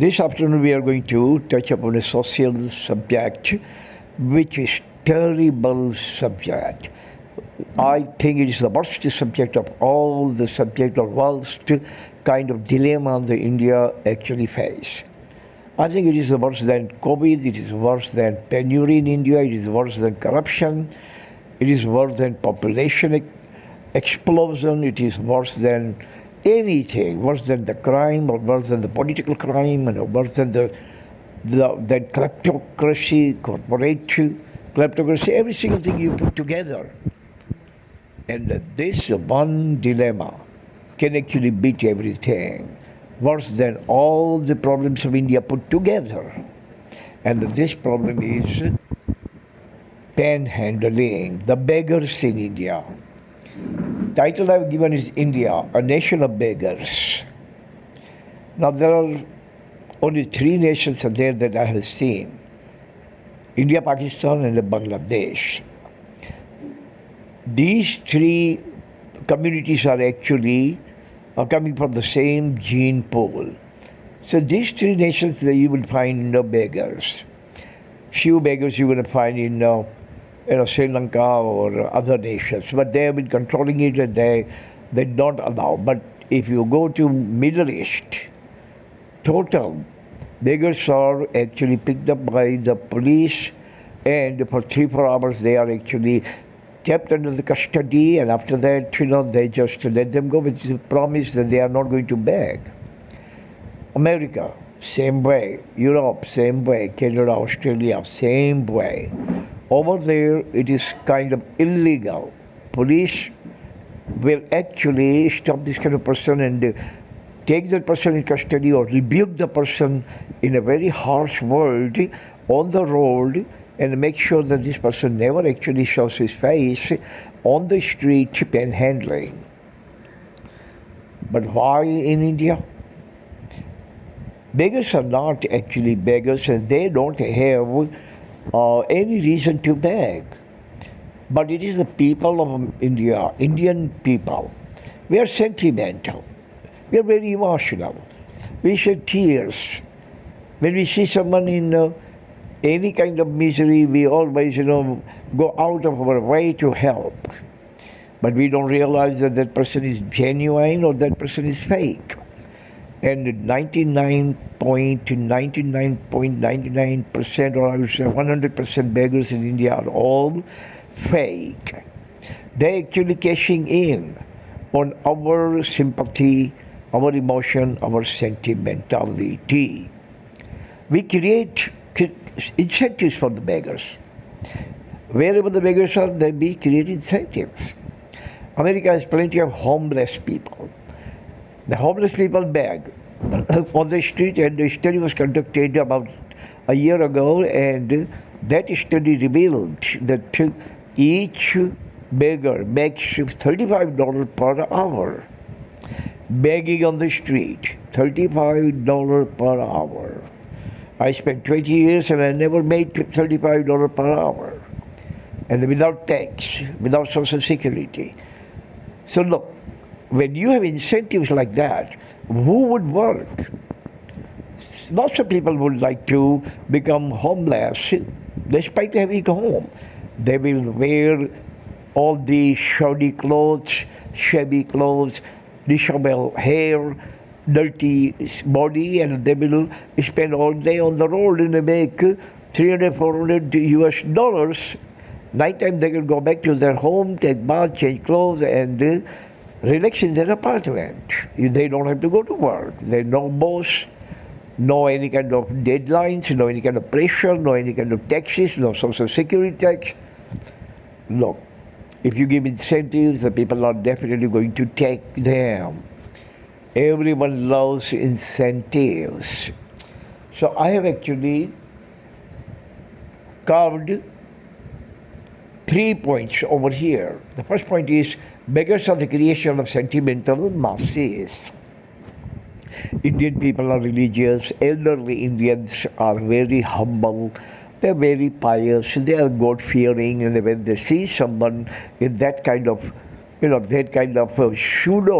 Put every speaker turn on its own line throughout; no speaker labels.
This afternoon we are going to touch upon a social subject which is terrible subject. I think it is the worst subject of all the subject or worst kind of dilemma that India actually face. I think it is worse than COVID, it is worse than penury in India, it is worse than corruption, it is worse than population explosion, it is worse than anything, worse than the crime, or worse than the political crime, and worse than the kleptocracy, corporate kleptocracy, every single thing you put together. And this one dilemma can actually beat everything, worse than all the problems of India put together. And this problem is panhandling, the beggars in India. Title I've given is India, a nation of beggars. Now there are only three nations there that I have seen: India, Pakistan, and Bangladesh. These three communities are actually coming from the same gene pool. So these three nations that you will find beggars. Few beggars you will find in Sri Lanka or other nations, but they have been controlling it and they don't allow. But if you go to Middle East, total beggars are actually picked up by the police, and for 3-4 hours they are actually kept under the custody, and after that, they just let them go with the promise that they are not going to beg. America, same way. Europe, same way. Canada, Australia, same way. Over there, it is kind of illegal. Police will actually stop this kind of person and take that person in custody or rebuke the person in a very harsh word on the road, and make sure that this person never actually shows his face on the street panhandling. But why in India? Beggars are not actually beggars, and they don't have any reason to beg. But it is the people of India, Indian people. We are sentimental. We are very emotional. We shed tears. When we see someone in any kind of misery, we always, go out of our way to help. But we don't realize that that person is genuine or that person is fake. And 99.99% or I would say 100% beggars in India are all fake. They're actually cashing in on our sympathy, our emotion, our sentimentality. We create incentives for the beggars. Wherever the beggars are, there be create incentives. America has plenty of homeless people. The homeless people beg on the street, and the study was conducted about a year ago, and that study revealed that each beggar makes $35 per hour. Begging on the street, $35 per hour. I spent 20 years and I never made $35 per hour. And without tax, without Social Security. So look, when you have incentives like that, who would work? Lots of people would like to become homeless despite having a home. They will wear all the shabby clothes, disheveled hair, dirty body, and they will spend all day on the road and they make $300-400 US. Nighttime they can go back to their home, take bath, change clothes, and relax in their apartment. They don't have to go to work. There's no boss, no any kind of deadlines, no any kind of pressure, no any kind of taxes, no social security tax. Look, if you give incentives, the people are definitely going to take them. Everyone loves incentives. So I have actually carved 3 points over here. The first point is beggars are the creation of sentimental masses. Indian people are religious. Elderly Indians are very humble. They're very pious. They are God-fearing, and when they see someone in that kind of, pseudo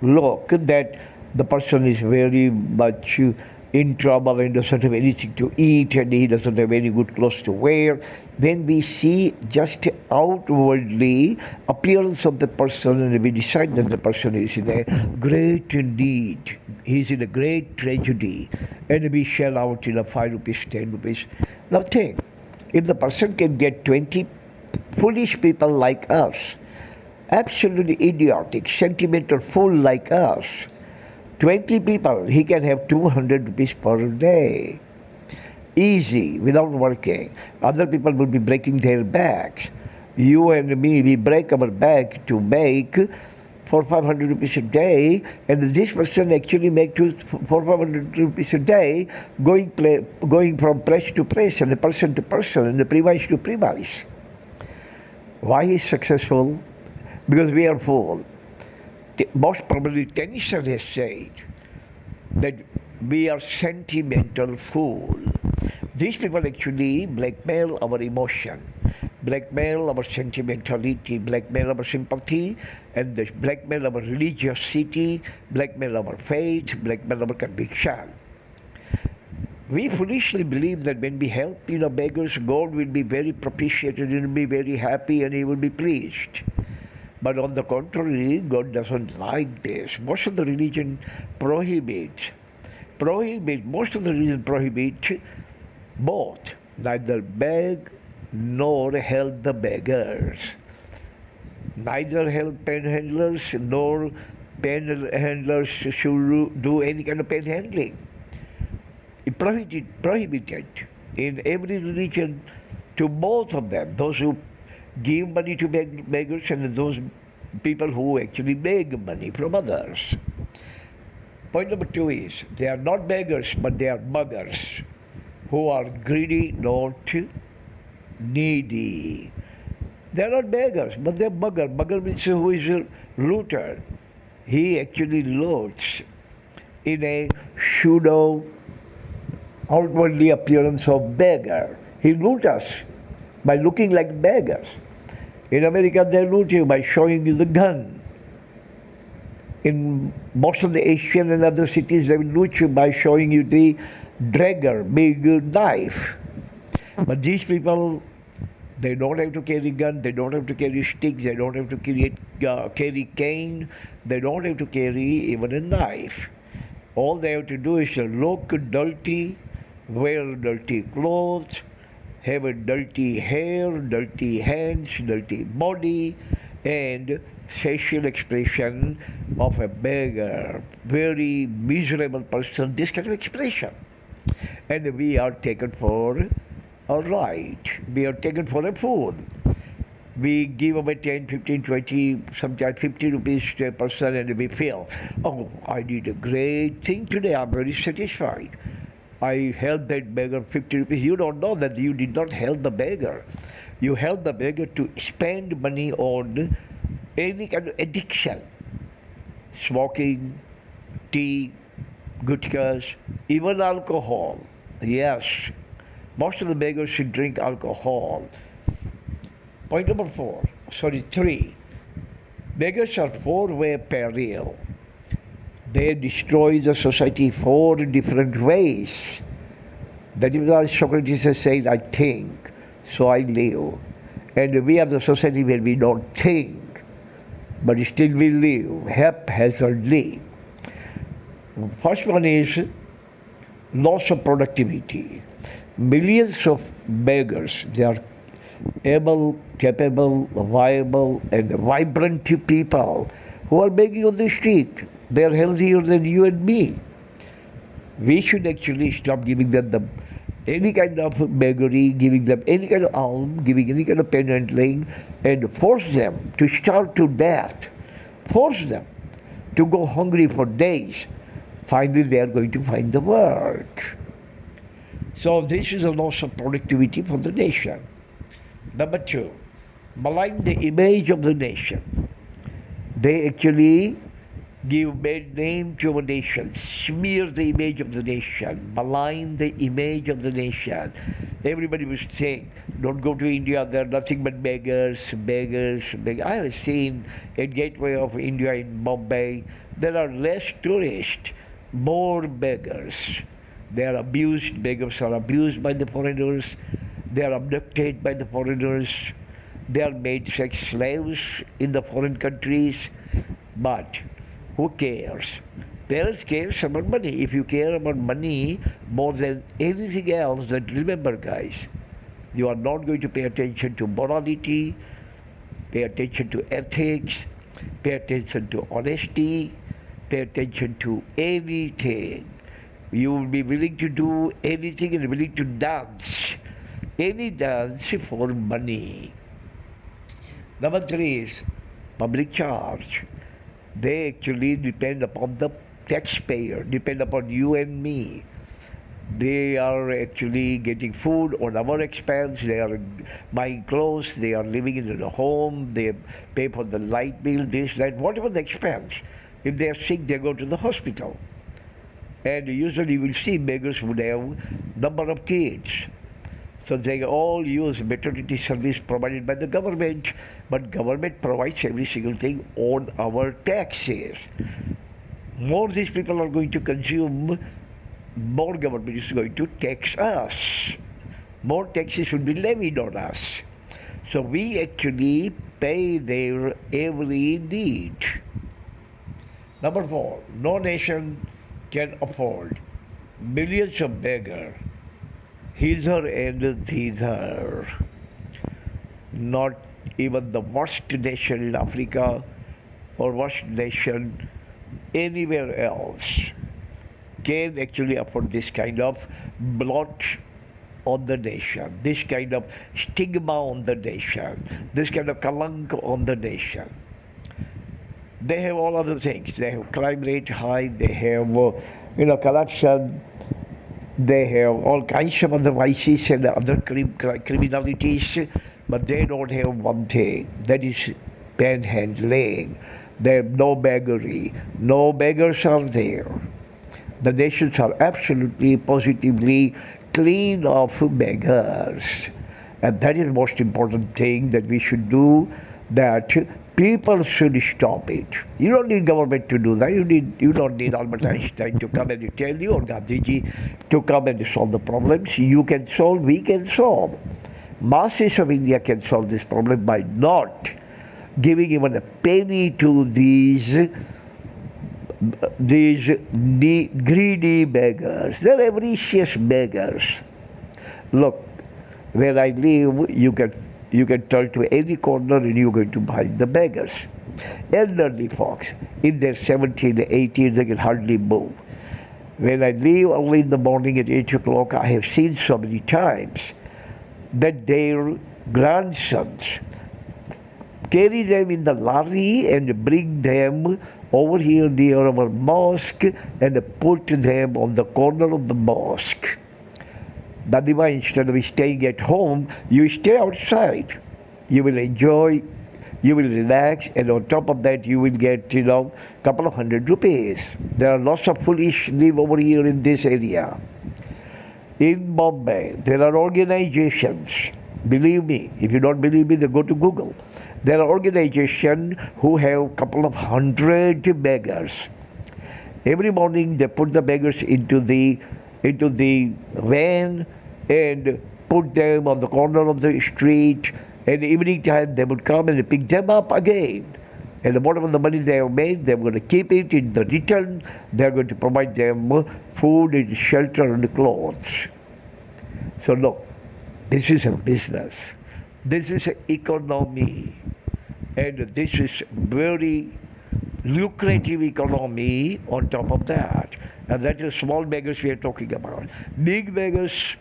look that the person is very much in trouble and doesn't have anything to eat and he doesn't have any good clothes to wear. When we see just outwardly appearance of the person and we decide that the person is in a great need, he's in a great tragedy, and we shell out 5 rupees, 10 rupees, nothing. If the person can get 20 foolish people like us, absolutely idiotic, sentimental fool like us, 20 people, he can have 200 rupees per day. Easy, without working. Other people will be breaking their backs. You and me, we break our back to make 400-500 rupees a day, and this person actually make 400-500 rupees a day going from place to place and person to person and the premise to premise. Why he is successful? Because we are full. Most probably Tennyson has said that we are sentimental fool. These people actually blackmail our emotion, blackmail our sentimentality, blackmail our sympathy, and blackmail our religiosity, blackmail our faith, blackmail our conviction. We foolishly believe that when we help beggars, God will be very propitiated and will be very happy and he will be pleased. But on the contrary, God doesn't like this. Most of the religion prohibit both, neither beg nor help the beggars. Neither help panhandlers nor panhandlers should do any kind of panhandling. It prohibited in every religion to both of them, those who give money to beggars and those people who actually beg money from others. Point number 2 is they are not beggars, but they are muggers who are greedy, not needy. They are not beggars, but they are mugger. Mugger means who is a looter. He actually loots in a pseudo outwardly appearance of beggar. He loots us by looking like beggars. In America, they loot you by showing you the gun. In most of the Asian and other cities, they will loot you by showing you the dagger, big knife. But these people, they don't have to carry gun, they don't have to carry sticks, they don't have to carry cane, they don't have to carry even a knife. All they have to do is look dirty, wear dirty clothes, have a dirty hair, dirty hands, dirty body, and facial expression of a beggar, very miserable person, this kind of expression. And we are taken for a ride. We are taken for a fool. We give away 10, 15, 20, sometimes 50 rupees to a person and we feel, oh, I did a great thing today, I'm very satisfied. I helped that beggar 50 rupees. You don't know that you did not help the beggar. You helped the beggar to spend money on any kind of addiction. Smoking, tea, gutkas, even alcohol. Yes, most of the beggars should drink alcohol. Point number 3. Beggars are four-way peril. They destroy the society 4 different ways. That is why Socrates has said, I think, so I live. And we are the society where we don't think, but still we live haphazardly. First one is loss of productivity. Millions of beggars, they are able, capable, viable, and vibrant people who are begging on the street. They are healthier than you and me. We should actually stop giving them any kind of beggary, giving them any kind of alms, giving any kind of panhandling, and force them to starve to death. Force them to go hungry for days. Finally, they are going to find the work. So this is a loss of productivity for the nation. Number 2, malign the image of the nation. They actually give bad name to our nation, smear the image of the nation, malign the image of the nation. Everybody was saying, don't go to India, there are nothing but beggars, beggars, beggars. I have seen at Gateway of India in Bombay, there are less tourists, more beggars. They are abused, beggars are abused by the foreigners, they are abducted by the foreigners, they are made sex slaves in the foreign countries. But who cares? Parents care about money. If you care about money more than anything else, then remember, guys, you are not going to pay attention to morality, pay attention to ethics, pay attention to honesty, pay attention to anything. You will be willing to do anything and willing to dance. Any dance for money. Number three is public charge. They actually depend upon the taxpayer, depend upon you and me. They are actually getting food on our expense, they are buying clothes, they are living in a home, they pay for the light bill, this, that, whatever the expense. If they are sick, they go to the hospital. And usually you will see beggars would have number of kids. So they all use maternity service provided by the government, but government provides every single thing on our taxes. More these people are going to consume, more government is going to tax us. More taxes will be levied on us. So we actually pay their every need. Number four, no nation can afford millions of beggars hither and thither. Not even the worst nation in Africa or worst nation anywhere else can actually afford this kind of blot on the nation, this kind of stigma on the nation, this kind of kalank on the nation. They have all other things. They have crime rate high, they have corruption, they have all kinds of other vices and other criminalities, but they don't have one thing, that is panhandling. They have no beggary. No beggars are there. The nations are absolutely, positively clean of beggars. And that is the most important thing that we should do, that people should stop it. You don't need government to do that. You don't need Albert Einstein to come and tell you, or Gandhiji to come and solve the problems. You can solve, we can solve. Masses of India can solve this problem by not giving even a penny to these greedy beggars. They're avaricious beggars. Look, where I live, you can turn to any corner and you're going to find the beggars. Elderly folks in their 70s, 80s, they can hardly move. When I leave early in the morning at 8 o'clock, I have seen so many times that their grandsons carry them in the lorry and bring them over here near our mosque and put them on the corner of the mosque. Dadima, instead of staying at home, you stay outside. You will enjoy, you will relax, and on top of that, you will get, couple of ₹100. There are lots of foolish live over here in this area. In Bombay, there are organizations. Believe me, if you don't believe me, then go to Google. There are organizations who have a couple of 100 beggars. Every morning, they put the beggars into the van and put them on the corner of the street, and evening time they would come and pick them up again. And whatever the money they have made, they're going to keep it in the return. They're going to provide them food and shelter and clothes. So no, this is a business. This is an economy. And this is very lucrative economy on top of that. And that is small beggars we are talking about. Big beggars,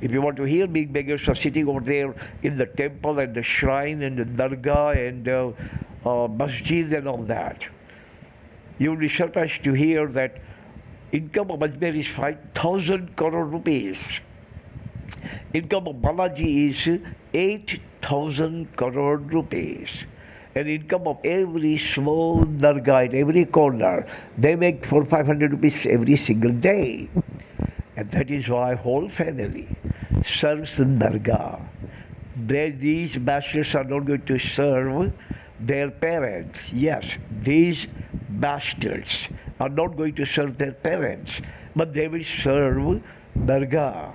if you want to hear, big beggars are sitting over there in the temple and the shrine and the dargah and masjid and all that. You will be surprised to hear that income of Ajmer is 5,000 crore rupees. Income of Balaji is 8,000 crore rupees. an income of every small dargah in every corner. They make 400-500 rupees every single day. And that is why whole family serves the dargah. These masters are not going to serve their parents. Yes, these bastards are not going to serve their parents, but they will serve Dargah,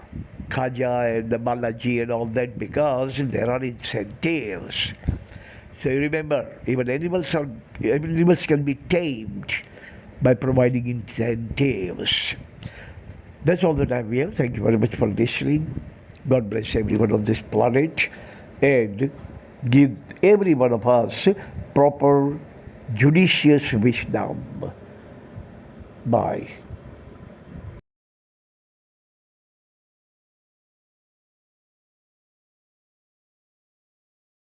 Khaja and the Balaji and all that because there are incentives. So you remember, even animals can be tamed by providing incentives. That's all the time we have. Thank you very much for listening. God bless everyone on this planet and give every one of us proper, judicious wisdom. Bye.